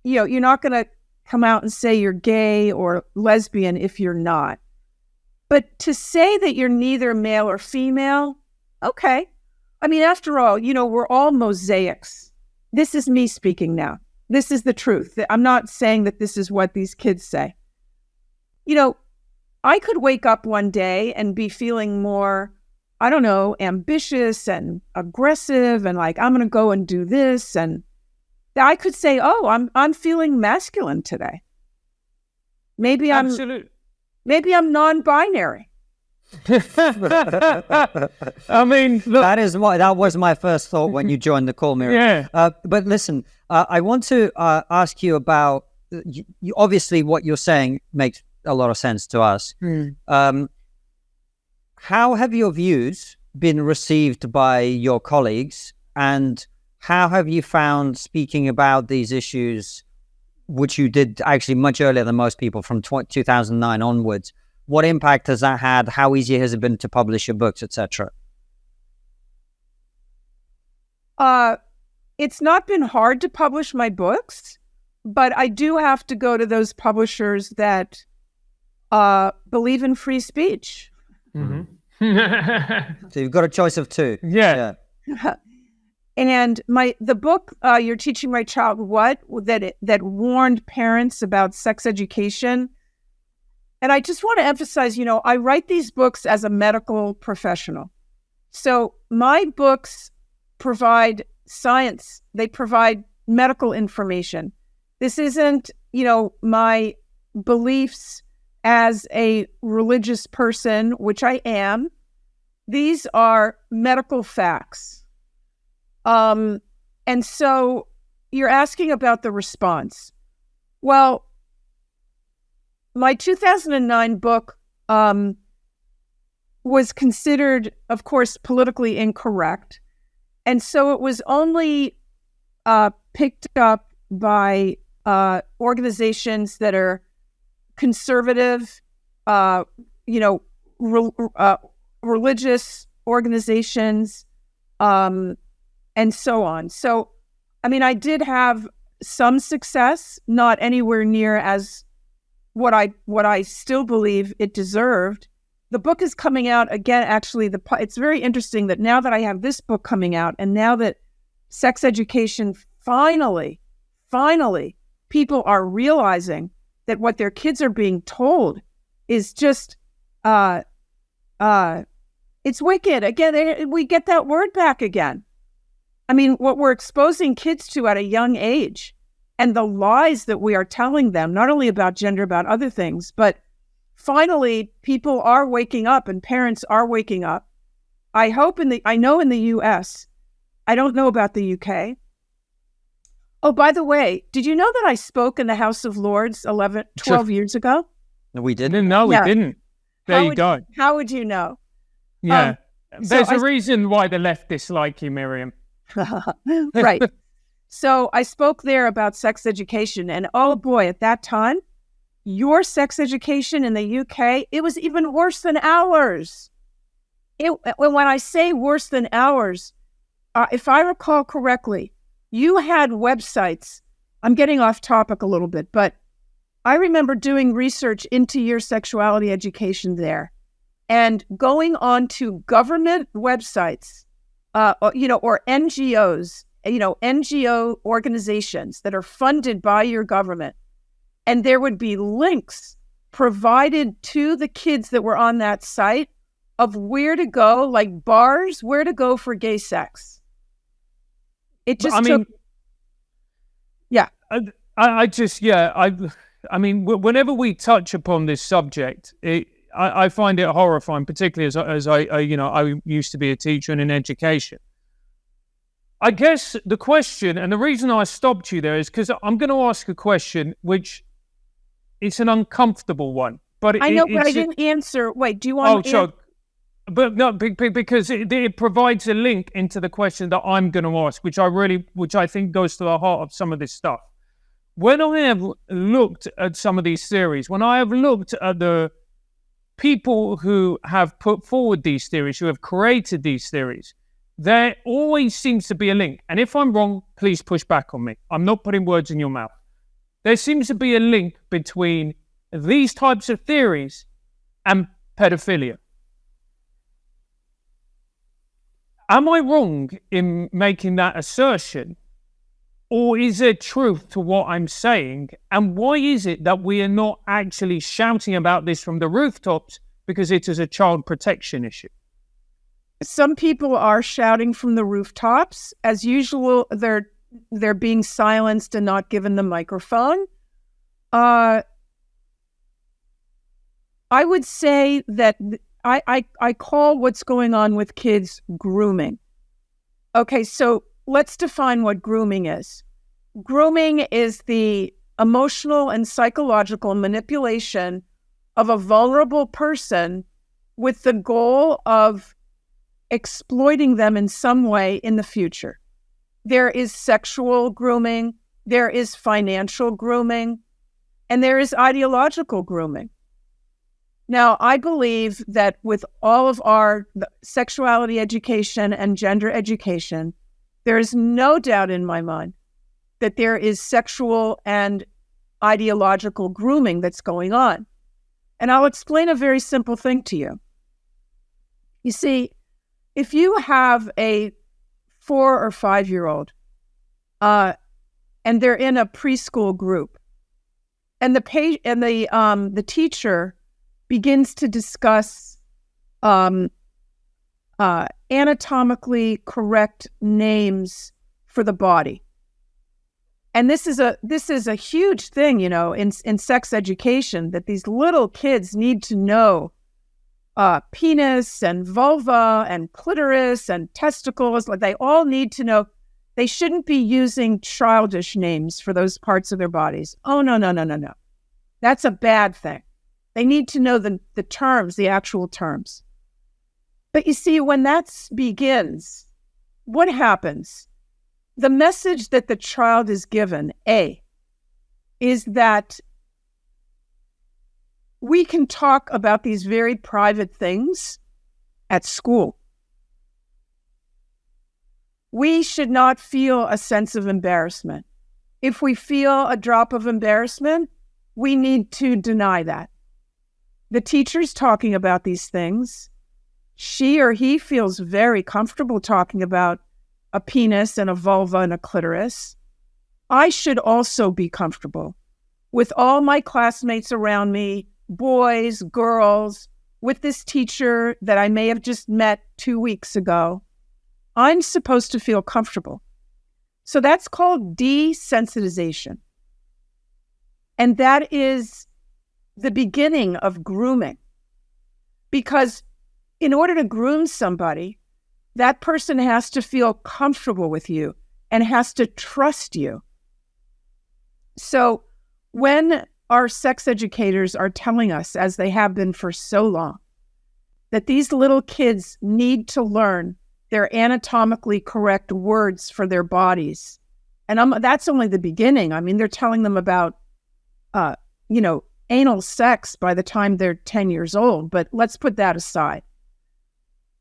you're not going to come out and say you're gay or lesbian if you're not. But to say that you're neither male or female, okay. I mean, after all, we're all mosaics. This is me speaking now. This is the truth. I'm not saying that this is what these kids say. I could wake up one day and be feeling more I don't know, ambitious and aggressive and like, I'm going to go and do this. And I could say, oh, I'm feeling masculine today. Maybe I'm non-binary. I mean, look, that was my first thought when you joined the call, Miriam. Yeah. But listen, I want to ask you about, you, obviously what you're saying makes a lot of sense to us. How have your views been received by your colleagues, and how have you found speaking about these issues, which you did actually much earlier than most people from 2009 onwards? What impact has that had? How easy has it been to publish your books, etc.? It's not been hard to publish my books, but I do have to go to those publishers that believe in free speech. Mm-hmm. So you've got a choice of two. Yeah. And the book, You're Teaching My Child What, that warned parents about sex education. And I just want to emphasize, I write these books as a medical professional. So my books provide science. They provide medical information. This isn't, my beliefs as a religious person, which I am. These are medical facts. And so you're asking about the response. Well, my 2009 book was considered, of course, politically incorrect. And so it was only picked up by organizations that are conservative, religious organizations, and so on. So, I mean, I did have some success, not anywhere near as what I still believe it deserved. The book is coming out again. Actually, it's very interesting that now that I have this book coming out, and now that sex education finally, people are realizing that what their kids are being told is just, it's wicked. Again, we get that word back again. I mean, what we're exposing kids to at a young age, and the lies that we are telling them, not only about gender, about other things, but finally, people are waking up and parents are waking up. I know in the US, I don't know about the UK. Oh, by the way, did you know that I spoke in the House of Lords 12 years ago? No, we didn't. No, we didn't. There you go. How would you know? Yeah. There's a reason why the left dislike you, Miriam. Right. So I spoke there about sex education, and oh boy, at that time, your sex education in the UK, it was even worse than ours. When I say worse than ours, if I recall correctly, you had websites. I'm getting off topic a little bit, but I remember doing research into your sexuality education there and going on to government websites, or NGOs, NGO organizations that are funded by your government. And there would be links provided to the kids that were on that site of where to go, like bars, where to go for gay sex. It just I mean, whenever we touch upon this subject, I find it horrifying, particularly as I used to be a teacher and in education. I guess the question, and the reason I stopped you there is because I'm going to ask a question which it's an uncomfortable one. But I didn't answer. Wait, do you want to answer? But no, because it provides a link into the question that I'm going to ask, which I think goes to the heart of some of this stuff. When I have looked at some of these theories, when I have looked at the people who have put forward these theories, who have created these theories, there always seems to be a link. And if I'm wrong, please push back on me. I'm not putting words in your mouth. There seems to be a link between these types of theories and pedophilia. Am I wrong in making that assertion? Or is there truth to what I'm saying? And why is it that we are not actually shouting about this from the rooftops? Because it is a child protection issue. Some people are shouting from the rooftops. As usual, they're being silenced and not given the microphone. I would say that I call what's going on with kids grooming. Okay, so let's define what grooming is. Grooming is the emotional and psychological manipulation of a vulnerable person with the goal of exploiting them in some way in the future. There is sexual grooming, there is financial grooming, and there is ideological grooming. Now, I believe that with all of our sexuality education and gender education, there is no doubt in my mind that there is sexual and ideological grooming that's going on. And I'll explain a very simple thing to you. You see, if you have a 4 or 5-year-old and they're in a preschool group, and the teacher begins to discuss anatomically correct names for the body. And this is a huge thing, in sex education, that these little kids need to know penis and vulva and clitoris and testicles. Like, they all need to know. They shouldn't be using childish names for those parts of their bodies. Oh, no. That's a bad thing. They need to know the terms, the actual terms. But you see, when that begins, what happens? The message that the child is given, is that we can talk about these very private things at school. We should not feel a sense of embarrassment. If we feel a drop of embarrassment, we need to deny that. The teacher's talking about these things. She or he feels very comfortable talking about a penis and a vulva and a clitoris. I should also be comfortable with all my classmates around me, boys, girls, with this teacher that I may have just met 2 weeks ago. I'm supposed to feel comfortable. So that's called desensitization. And that is the beginning of grooming. Because in order to groom somebody, that person has to feel comfortable with you and has to trust you. So when our sex educators are telling us, as they have been for so long, that these little kids need to learn their anatomically correct words for their bodies, and that's only the beginning. I mean, they're telling them about, anal sex by the time they're 10 years old, but let's put that aside.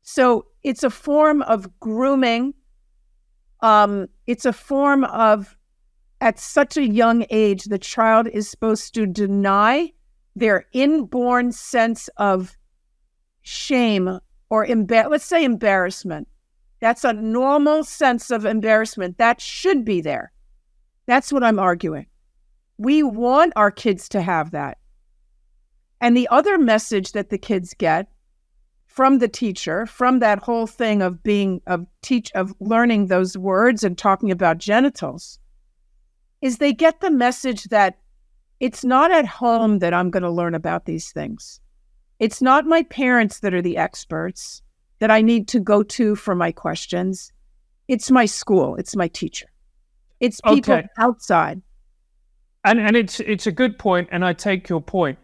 So it's a form of grooming. It's a form of, at such a young age, the child is supposed to deny their inborn sense of shame or let's say embarrassment. That's a normal sense of embarrassment. That should be there. That's what I'm arguing. We want our kids to have that. And the other message that the kids get from the teacher, from that whole thing of learning those words and talking about genitals, is they get the message that it's not at home that I'm going to learn about these things. It's not my parents that are the experts that I need to go to for my questions. It's my school. It's my teacher. It's people outside. And it's a good point, and I take your point.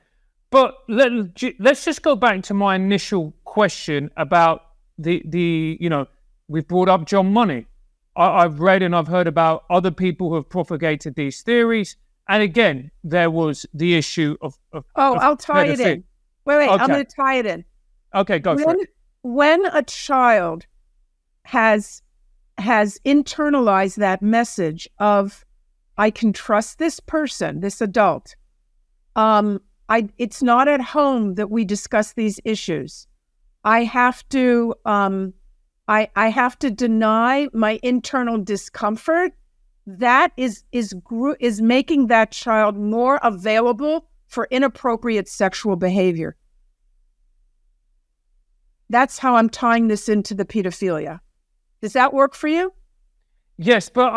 But let's just go back to my initial question about we've brought up John Money. I've read and I've heard about other people who have propagated these theories. And again, there was the issue of I'll tie it in. Wait, okay. I'm going to tie it in. Okay, go for it. When a child has internalized that message of, I can trust this person, this adult, it's not at home that we discuss these issues. I have to deny my internal discomfort. That is making that child more available for inappropriate sexual behavior. That's how I'm tying this into the pedophilia. Does that work for you? Yes, but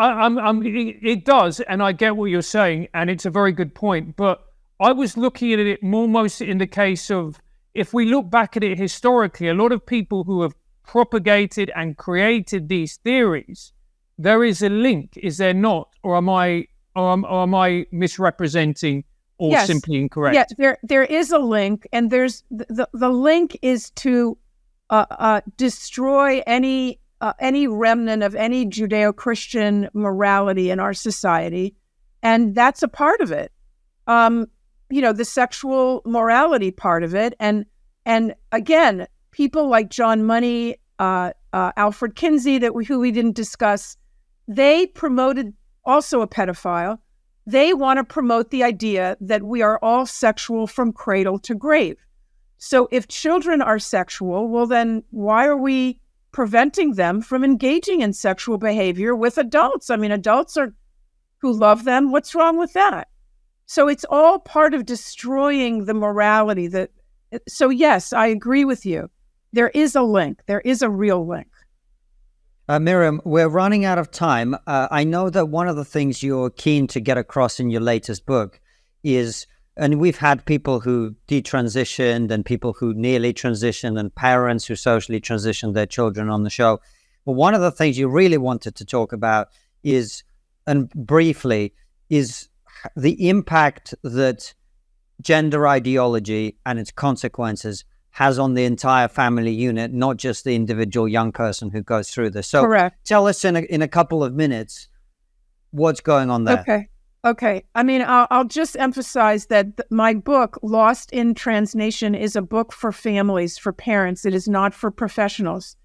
it does, and I get what you're saying, and it's a very good point. But I was looking at it more mostly in the case of, if we look back at it historically, a lot of people who have propagated and created these theories, there is a link, is there not? Or am I misrepresenting or simply incorrect? Yeah, there is a link, and there's the link is to destroy any remnant of any Judeo-Christian morality in our society, and that's a part of it. The sexual morality part of it, and again, people like John Money, Alfred Kinsey, who we didn't discuss, they promoted, also a pedophile. They want to promote the idea that we are all sexual from cradle to grave. So if children are sexual, well then why are we preventing them from engaging in sexual behavior with adults? I mean, adults who love them. What's wrong with that? So it's all part of destroying the morality so yes, I agree with you. There is a link. There is a real link. Miriam, we're running out of time. I know that one of the things you're keen to get across in your latest book is, and we've had people who detransitioned and people who nearly transitioned and parents who socially transitioned their children on the show. But one of the things you really wanted to talk about is, and briefly, is the impact that gender ideology and its consequences has on the entire family unit, not just the individual young person who goes through this. So correct. Tell us in a couple of minutes what's going on there. Okay. I mean, I'll just emphasize that my book, Lost in Transnation, is a book for families, for parents. It is not for professionals.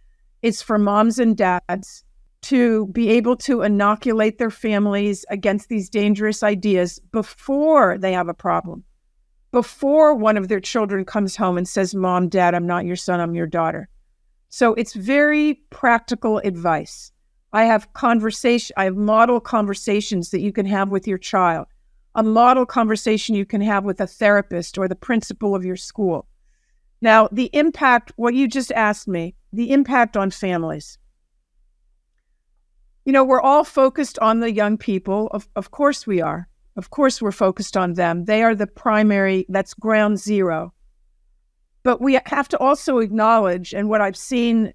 It's for moms and dads to be able to inoculate their families against these dangerous ideas before they have a problem, before one of their children comes home and says, Mom, Dad, I'm not your son, I'm your daughter. So it's very practical advice. I have model conversations that you can have with your child, a model conversation you can have with a therapist or the principal of your school. Now, the impact, what you just asked me, the impact on families. We're all focused on the young people. Of course we are. Of course we're focused on them. They are the primary, that's ground zero. But we have to also acknowledge, and what I've seen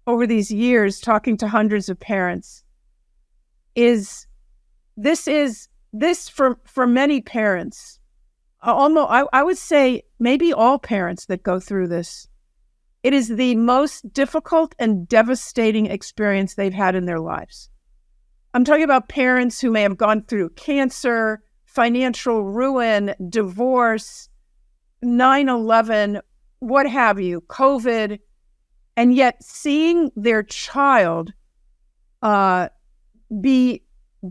over these years talking to hundreds of parents, is this for many parents, almost, I would say maybe all parents that go through this, it is the most difficult and devastating experience they've had in their lives. I'm talking about parents who may have gone through cancer, financial ruin, divorce, 9/11, what have you, COVID, and yet seeing their child be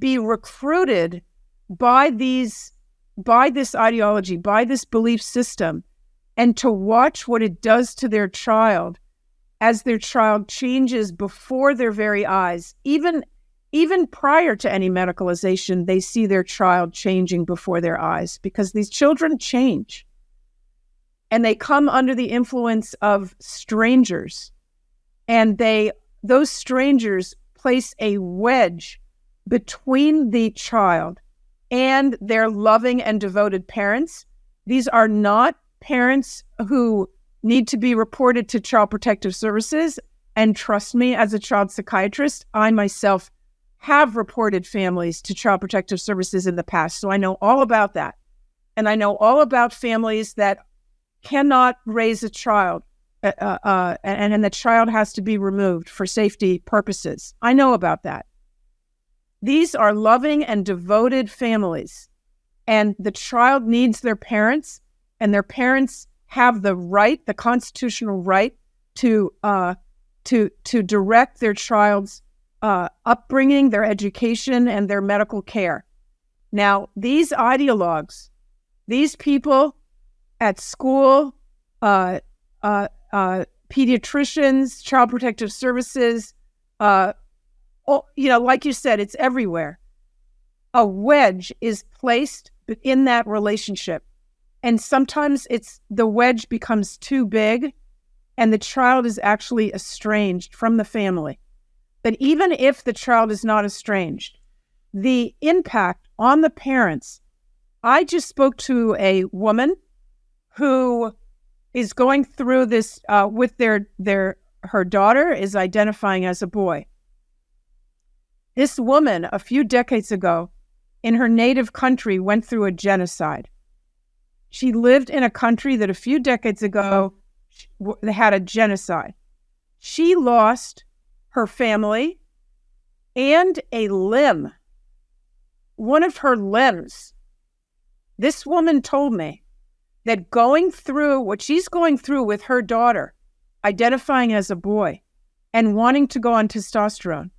recruited by this ideology, by this belief system, and to watch what it does to their child as their child changes before their very eyes. Even prior to any medicalization, they see their child changing before their eyes, because these children change. And they come under the influence of strangers. And those strangers place a wedge between the child and their loving and devoted parents. These are not parents who need to be reported to Child Protective Services. And trust me, as a child psychiatrist, I myself have reported families to Child Protective Services in the past. So I know all about that. And I know all about families that cannot raise a child and the child has to be removed for safety purposes. I know about that. These are loving and devoted families, and the child needs their parents, and their parents have the right, the constitutional right, to direct their child's upbringing, their education, and their medical care. Now, these ideologues, these people at school, pediatricians, Child Protective Services, like you said, it's everywhere. A wedge is placed in that relationship. And sometimes the wedge becomes too big, and the child is actually estranged from the family. But even if the child is not estranged, the impact on the parents. I just spoke to a woman who is going through this with her daughter is identifying as a boy. This woman, a few decades ago, in her native country, went through a genocide. She lived in a country that a few decades ago had a genocide. She lost her family and a limb, one of her limbs. This woman told me that going through what she's going through with her daughter, identifying as a boy and wanting to go on testosterone,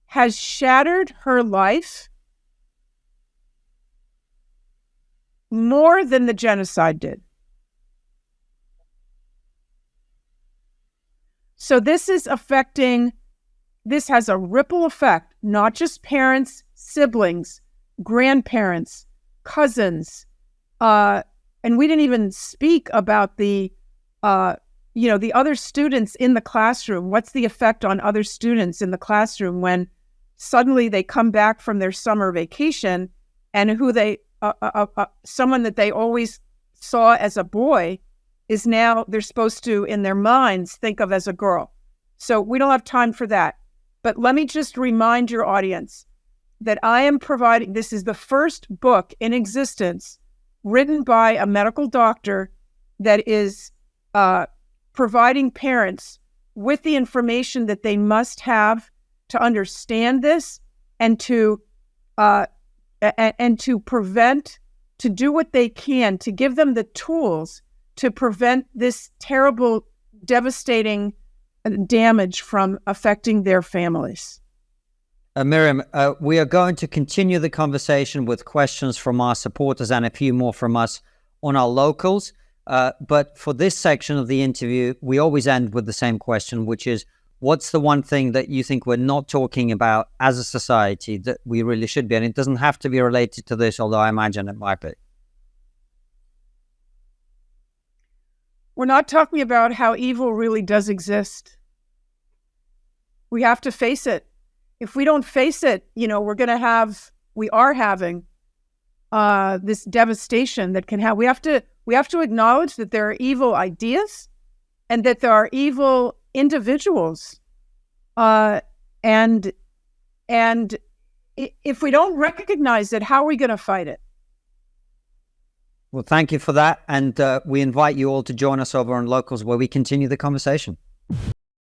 has shattered her life more than the genocide did. So this has a ripple effect, not just parents, siblings, grandparents, cousins, and we didn't even speak about the other students in the classroom. What's the effect on other students in the classroom when suddenly they come back from their summer vacation and someone that they always saw as a boy is now they're supposed to, in their minds, think of as a girl. So we don't have time for that. But let me just remind your audience that I am providing, this is the first book in existence written by a medical doctor that is providing parents with the information that they must have to understand this and to prevent, to do what they can, to give them the tools to prevent this terrible, devastating damage from affecting their families. Miriam, we are going to continue the conversation with questions from our supporters and a few more from us on our locals. But for this section of the interview, we always end with the same question, which is, what's the one thing that you think we're not talking about as a society that we really should be? And it doesn't have to be related to this, although I imagine it might be. We're not talking about how evil really does exist. We have to face it. If we don't face it, we are having this devastation that can have. We have to acknowledge that there are evil ideas and that there are evil individuals. And if we don't recognize it, how are we going to fight it? Well, thank you for that. And we invite you all to join us over on Locals, where we continue the conversation.